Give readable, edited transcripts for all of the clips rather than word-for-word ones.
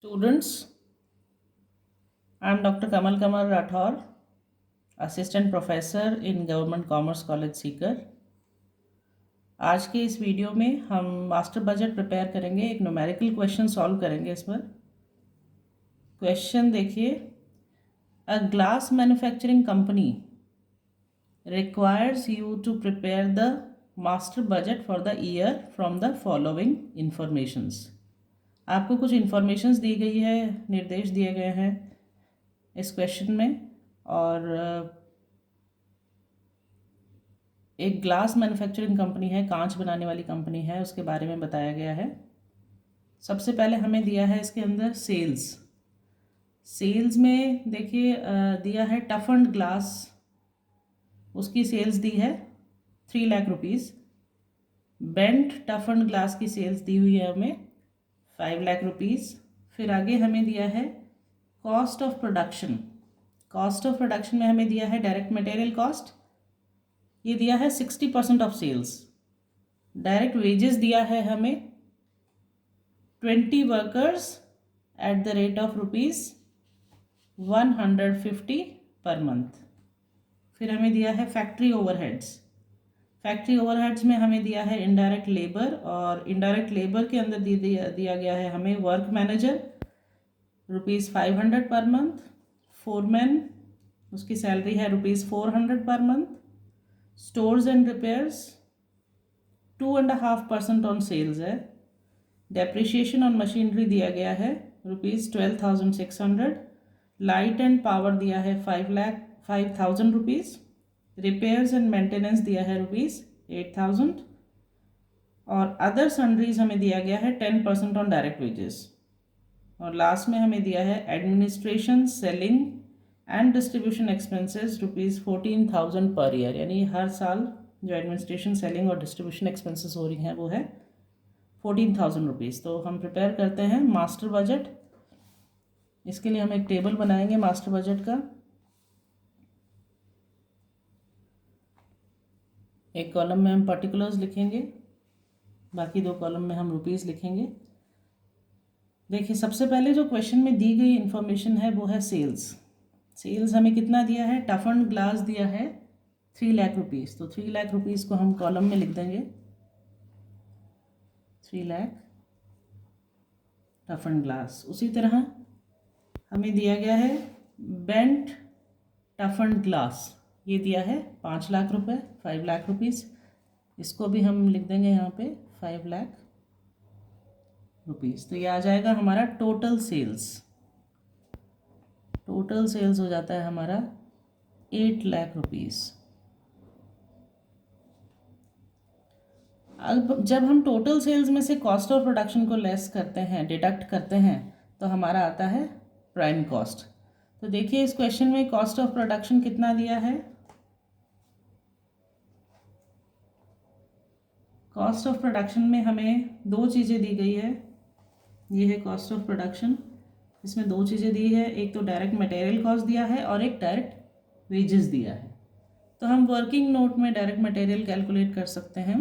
Students, I am Dr. Kamal Rathor, Assistant Professor in Government Commerce College Sikar. आज के इस video में हम मास्टर बजट प्रिपेयर करेंगे, एक न्यूमेरिकल क्वेश्चन सॉल्व करेंगे। इस पर क्वेश्चन देखिए, a glass manufacturing company requires you to prepare the master budget for the year from the following informations। आपको कुछ इन्फॉर्मेशंस दी गई है, निर्देश दिए गए हैं इस क्वेश्चन में, और एक ग्लास मैन्युफैक्चरिंग कंपनी है, कांच बनाने वाली कंपनी है, उसके बारे में बताया गया है। सबसे पहले हमें दिया है इसके अंदर सेल्स में देखिए दिया है टफन्ड ग्लास, उसकी सेल्स दी है 3 lakh rupees. Bent toughened glass की सेल्स दी हुई है हमें 5 लाख रुपीज़। फिर आगे हमें दिया है कॉस्ट ऑफ प्रोडक्शन में हमें दिया है डायरेक्ट मटेरियल कॉस्ट, ये दिया है 60% ऑफ सेल्स। डायरेक्ट वेजेस दिया है हमें 20 workers at the rate of ₹150 per month. फिर हमें दिया है फैक्ट्री ओवरहेड्स में हमें दिया है इनडायरेक्ट लेबर, और इनडायरेक्ट लेबर के अंदर दिया गया है हमें work manager ₹500 per month, foreman उसकी सैलरी है ₹400 per month, stores and repairs 2.5% on sales है, डेप्रिशिएशन ऑन मशीनरी दिया गया है ₹12,600, लाइट एंड पावर दिया है 5,000 रुपीज़, रिपेयर्स एंड मेंटेनेंस दिया है ₹8,000, और अदर सन्ड्रीज हमें दिया गया है 10% ऑन डायरेक्ट वेजेस। और लास्ट में हमें दिया है administration, selling and distribution expenses ₹14,000 per year, यानी हर साल जो एडमिनिस्ट्रेशन, सेलिंग और डिस्ट्रीब्यूशन एक्सपेंसेस हो रही हैं वो है 14,000 रुपीज़। तो हम प्रिपेयर करते हैं मास्टर बजट। इसके लिए हम एक टेबल बनाएंगे मास्टर बजट का। एक कॉलम में हम पर्टिकुलर्स लिखेंगे, बाकी 2 कॉलम में हम रुपीज़ लिखेंगे। देखिए, सबसे पहले जो क्वेश्चन में दी गई इन्फॉर्मेशन है वो है सेल्स हमें कितना दिया है, टफन्ड ग्लास दिया है 3 लाख रुपीज़। तो 3 लाख रुपीज़ को हम कॉलम में लिख देंगे, 3 लाख टफन्ड ग्लास। उसी तरह हमें दिया गया है बेंट टफन्ड ग्लास, ये दिया है 5 लाख रुपए, 5 लाख रुपीज़। इसको भी हम लिख देंगे यहाँ पे 5 लाख रुपीज़। तो ये आ जाएगा हमारा टोटल सेल्स हो जाता है हमारा 8 लाख रुपीज़। अब जब हम टोटल सेल्स में से कॉस्ट ऑफ प्रोडक्शन को लेस करते हैं, डिडक्ट करते हैं, तो हमारा आता है प्राइम कॉस्ट। तो देखिए, इस क्वेश्चन में कॉस्ट ऑफ प्रोडक्शन कितना दिया है। कॉस्ट ऑफ प्रोडक्शन में हमें 2 चीज़ें दी गई है, ये है कॉस्ट ऑफ प्रोडक्शन। इसमें 2 चीज़ें दी है, एक तो डायरेक्ट मटेरियल कॉस्ट दिया है और एक डायरेक्ट वेजेस दिया है। तो हम वर्किंग नोट में डायरेक्ट मटेरियल कैलकुलेट कर सकते हैं।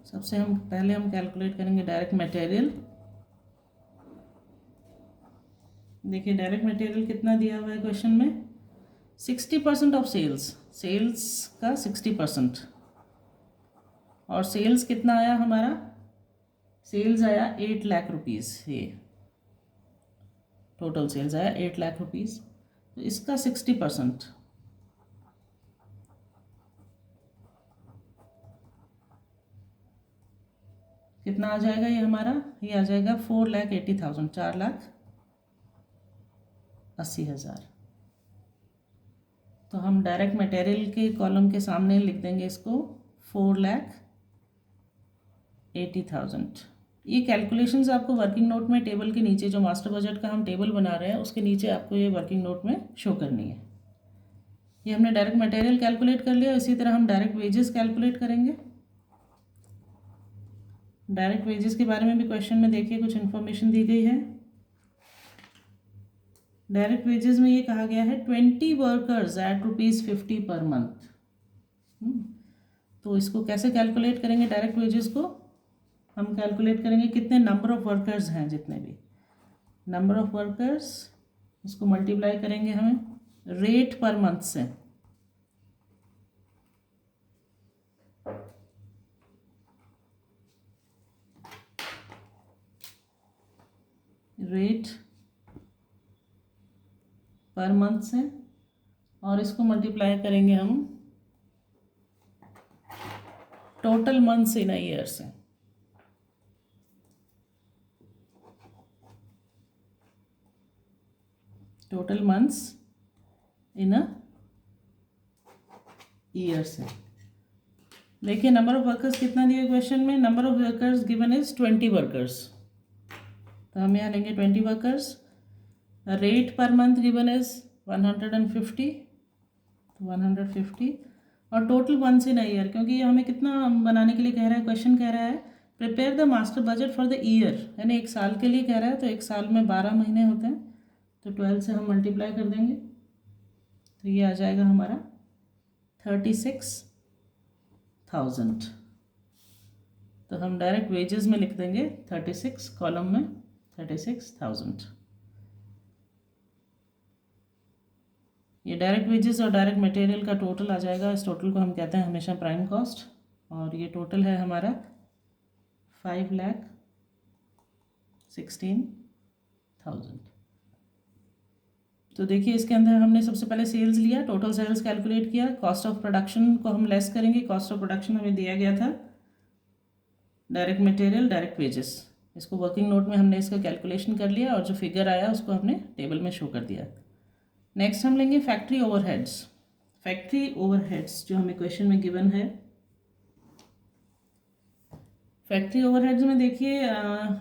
सबसे पहले हम कैलकुलेट करेंगे डायरेक्ट मटेरियल। देखिए, डायरेक्ट मटेरियल कितना दिया हुआ है क्वेश्चन में, 60% ऑफ सेल्स का 60%। और सेल्स कितना आया हमारा, सेल्स आया 8 लाख रुपीज़। ये टोटल सेल्स आया 8 लाख रुपीज़, तो इसका 60% कितना आ जाएगा, ये हमारा ये आ जाएगा 4,80,000, 4,80,000। तो हम डायरेक्ट मटेरियल के कॉलम के सामने लिख देंगे इसको 4,80,000। ये कैलकुलेशंस आपको वर्किंग नोट में टेबल के नीचे, जो मास्टर बजट का हम टेबल बना रहे हैं उसके नीचे आपको ये वर्किंग नोट में शो करनी है। ये हमने डायरेक्ट मटेरियल कैलकुलेट कर लिया। इसी तरह हम डायरेक्ट वेजेस कैलकुलेट करेंगे। डायरेक्ट वेजेस के बारे में भी क्वेश्चन में देखिए कुछ इन्फॉर्मेशन दी गई है। डायरेक्ट वेजेस में ये कहा गया है 20 वर्कर्स एट ₹50 पर मंथ। तो इसको कैसे कैलकुलेट करेंगे डायरेक्ट वेजेस को, हम कैलकुलेट करेंगे कितने नंबर ऑफ़ वर्कर्स हैं, जितने भी नंबर ऑफ़ वर्कर्स, उसको मल्टीप्लाई करेंगे हमें रेट पर मंथ से। रेट पर मंथ से, और इसको मल्टीप्लाई करेंगे हम total months in a year से। Total months in a year से। देखिए नंबर ऑफ वर्कर्स कितना दिया क्वेश्चन में, number of workers given is 20 workers, तो हम यहाँ लेंगे 20 workers. Rate per month given is 150, तो 150, और total months in a year, क्योंकि ये हमें कितना बनाने के लिए कह रहा है, क्वेश्चन कह रहा है prepare the master budget for the year, यानी एक साल के लिए कह रहा है, तो एक साल में 12 महीने होते हैं, तो 12 से हम मल्टीप्लाई कर देंगे, तो ये आ जाएगा हमारा 36,000। तो हम डायरेक्ट वेजेस में लिख देंगे 36, कॉलम में 36,000। ये डायरेक्ट वेजेस और डायरेक्ट मटेरियल का टोटल आ जाएगा। इस टोटल को हम कहते हैं हमेशा प्राइम कॉस्ट, और ये टोटल है हमारा 5,16,000। तो देखिए इसके अंदर हमने सबसे पहले सेल्स लिया, टोटल सेल्स कैलकुलेट किया, कॉस्ट ऑफ प्रोडक्शन को हम लेस करेंगे, कॉस्ट ऑफ प्रोडक्शन हमें दिया गया था डायरेक्ट मटेरियल, डायरेक्ट वेजेस, इसको वर्किंग नोट में हमने इसका कैलकुलेशन कर लिया, और जो फिगर आया उसको हमने टेबल में शो कर दिया। नेक्स्ट हम लेंगे फैक्ट्री ओवरहेड्स। फैक्ट्री ओवरहेड्स जो हमें क्वेश्चन में गिवन है, फैक्ट्री ओवरहेड्स में देखिए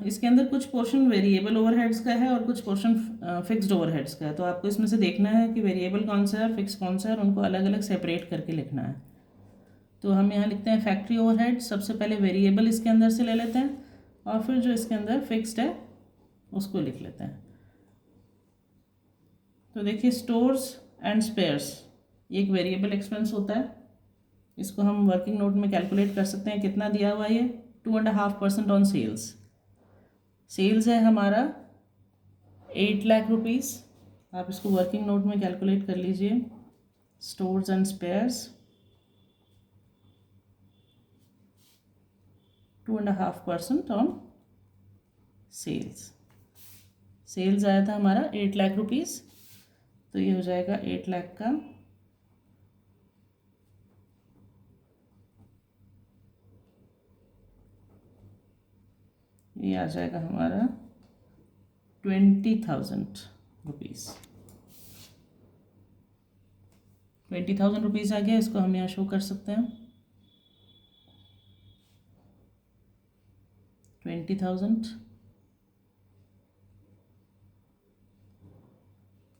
इसके अंदर कुछ पोर्शन वेरिएबल ओवरहेड्स का है और कुछ पोर्शन फिक्स्ड ओवरहेड्स का है, तो आपको इसमें से देखना है कि वेरिएबल कौन सा है और फिक्स कौन सा है, और उनको अलग अलग सेपरेट करके लिखना है। तो हम यहाँ लिखते हैं फैक्ट्री ओवरहेड, सबसे पहले वेरिएबल इसके अंदर से ले लेते हैं, और फिर जो इसके अंदर फिक्स्ड है उसको लिख लेते हैं। तो देखिए स्टोर्स एंड स्पेयर्स, ये एक वेरिएबल एक्सपेंस होता है, इसको हम वर्किंग नोट में कैलकुलेट कर सकते हैं। कितना दिया हुआ है, 2.5% ऑन सेल्स। सेल्स है हमारा 8 लाख रुपीज़, आप इसको वर्किंग नोट में कैलकुलेट कर लीजिए। Stores and spares 2.5% on sales. Sales आया था हमारा 8 लाख रुपीज़, तो ये हो जाएगा 8 लाख का ये आ जाएगा हमारा 20,000 रुपीज़। 20,000 रुपीज़ आ गया, इसको हम यहाँ शो कर सकते हैं 20,000।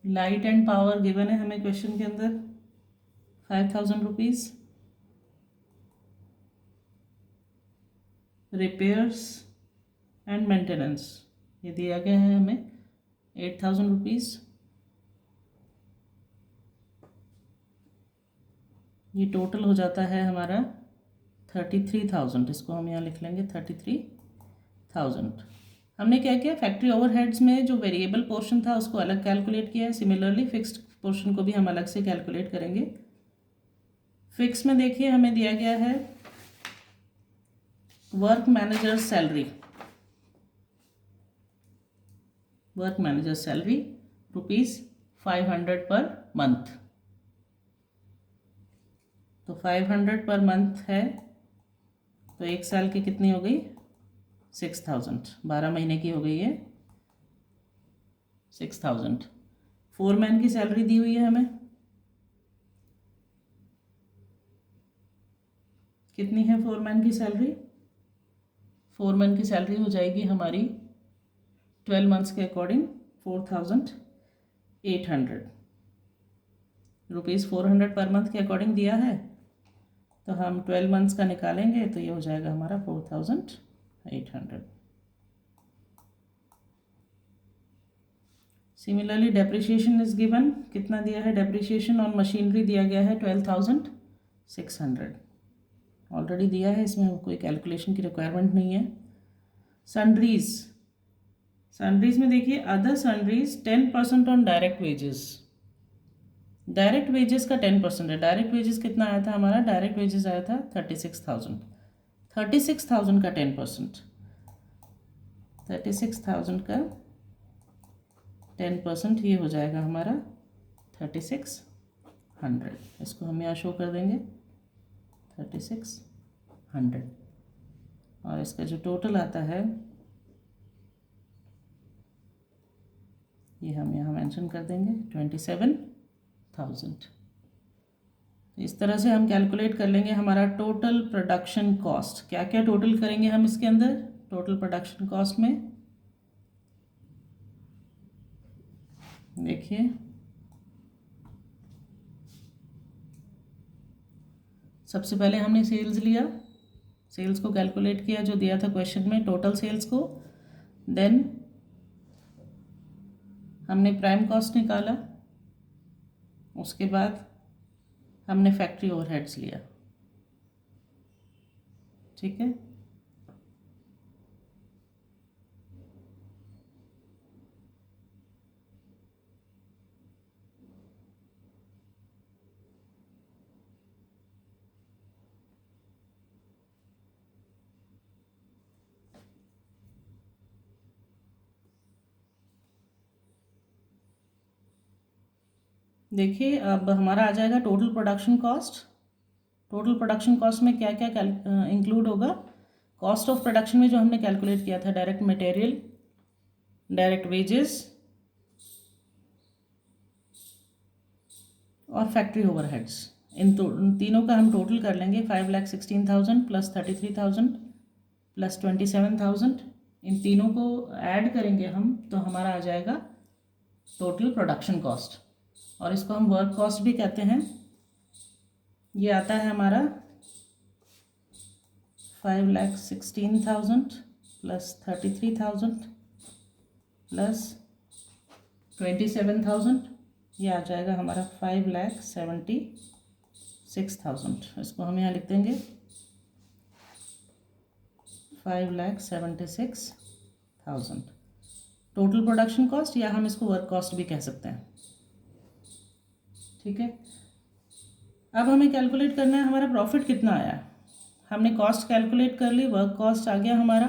लाइट एंड पावर गिवन है हमें क्वेश्चन के अंदर 5,000 रुपीज़। रिपेयर्स एंड मेंटेनेंस ये दिया गया है हमें 8,000 रुपीज़। ये टोटल हो जाता है हमारा 33,000, इसको हम यहाँ लिख लेंगे 33,000। हमने क्या किया, फैक्ट्री ओवरहेड्स में जो वेरिएबल पोर्शन था उसको अलग कैलकुलेट किया है, सिमिलरली फिक्स्ड पोर्शन को भी हम अलग से कैलकुलेट करेंगे। फिक्स में देखिए हमें दिया गया है work manager salary, work manager salary ₹500 per month, तो 500 पर मंथ है, तो एक साल की कितनी हो गई 6,000, 12 महीने की हो गई है 6,000। फोरमैन की सैलरी दी हुई है हमें, कितनी है फोरमैन की सैलरी, फोरमैन की सैलरी हो जाएगी हमारी 12 मंथ्स के अकॉर्डिंग 4,800 रुपीज़ 400 पर मंथ के अकॉर्डिंग दिया है, तो हम 12 मंथ्स का निकालेंगे तो ये हो जाएगा हमारा 4,800। सिमिलरली डेप्रिसिएशन इज गिवन, कितना दिया है डेप्रिसिएशन ऑन मशीनरी दिया गया है 12,600, ऑलरेडी दिया है, इसमें कोई कैलकुलेशन की रिक्वायरमेंट नहीं है। सन्ड्रीज, सन्ड्रीज में देखिए other sundries 10% on direct wages, direct wages का 10% है। डायरेक्ट वेजेस कितना आया था हमारा, डायरेक्ट वेजेस आया था 36,000, 36,000 का 10%, 36,000 का 10% ये हो जाएगा हमारा 3600। इसको हम यहाँ शो कर देंगे 3600, और इसका जो टोटल आता है ये हम यहाँ मेंशन कर देंगे 27,000। इस तरह से हम कैलकुलेट कर लेंगे हमारा टोटल प्रोडक्शन कॉस्ट। क्या क्या टोटल करेंगे हम इसके अंदर, टोटल प्रोडक्शन कॉस्ट में देखिए सबसे पहले हमने सेल्स लिया, सेल्स को कैलकुलेट किया जो दिया था क्वेश्चन में, टोटल सेल्स को। देन हमने प्राइम कॉस्ट निकाला, उसके बाद हमने फैक्ट्री ओवरहेड्स लिया, ठीक है। देखिए अब हमारा आ जाएगा total production cost. Total production cost में क्या क्या इंक्लूड होगा, कॉस्ट ऑफ प्रोडक्शन में जो हमने कैलकुलेट किया था डायरेक्ट मटेरियल, डायरेक्ट वेजेस और फैक्ट्री ओवरहेड्स, इन तीनों का हम टोटल कर लेंगे 5,16,000 प्लस 33,000 प्लस 27,000। इन तीनों को ऐड करेंगे हम तो हमारा आ जाएगा टोटल प्रोडक्शन कॉस्ट, और इसको हम वर्क कॉस्ट भी कहते हैं। ये आता है हमारा 5,16,000 प्लस 33,000 प्लस 27,000, ये आ जाएगा हमारा 5,76,000। इसको हम यहाँ लिख देंगे 5,76,000 टोटल प्रोडक्शन कॉस्ट, या हम इसको वर्क कॉस्ट भी कह सकते हैं, ठीक है। अब हमें कैलकुलेट करना है हमारा प्रॉफिट कितना आया। हमने कॉस्ट कैलकुलेट कर ली, वर्क कॉस्ट आ गया हमारा,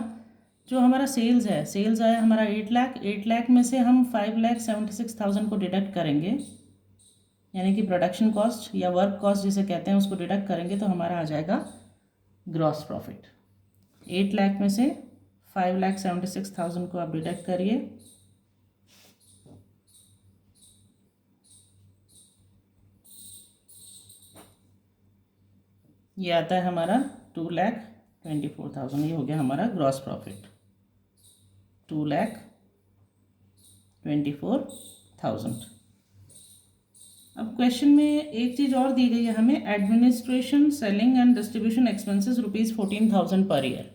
जो हमारा सेल्स है, सेल्स आया हमारा 8 लाख। 8 लाख में से हम 5,76,000 को डिडक्ट करेंगे, यानी कि प्रोडक्शन कॉस्ट या वर्क कॉस्ट जिसे कहते हैं उसको डिडक्ट करेंगे तो हमारा आ जाएगा ग्रॉस प्रॉफिट। 8 लाख में से 5,76,000 को आप डिडक्ट करिए, ये आता है हमारा 2,24,000। ये हो गया हमारा ग्रॉस प्रॉफिट 2,24,000। अब क्वेश्चन में एक चीज़ और दी गई है हमें, administration selling and distribution expenses ₹14,000 per year.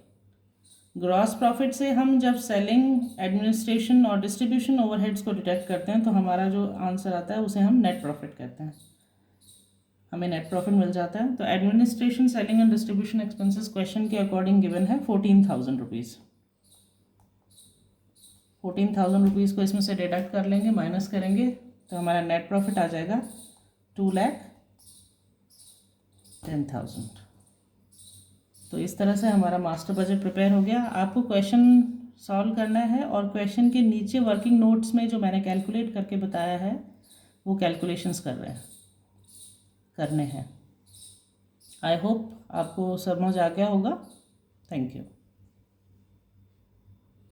Gross profit से हम जब सेलिंग, एडमिनिस्ट्रेशन और डिस्ट्रीब्यूशन ओवरहेड्स को डिडक्ट करते हैं तो हमारा जो आंसर आता है उसे हम नेट प्रॉफिट कहते हैं, हमें नेट प्रॉफिट मिल जाता है। तो administration selling and distribution expenses question के अकॉर्डिंग गिवन है 14,000 रुपीज़। 14,000 रुपीज़ को इसमें से डिडक्ट कर लेंगे, माइनस करेंगे तो हमारा नेट प्रॉफिट आ जाएगा 2,10,000। तो इस तरह से हमारा मास्टर बजट प्रिपेयर हो गया। आपको क्वेश्चन सॉल्व करना है और क्वेश्चन के नीचे वर्किंग नोट्स में जो मैंने कैलकुलेट करके बताया है वो कैलकुलेशंस करने हैं। आई होप आपको समझ आ गया होगा। Thank you.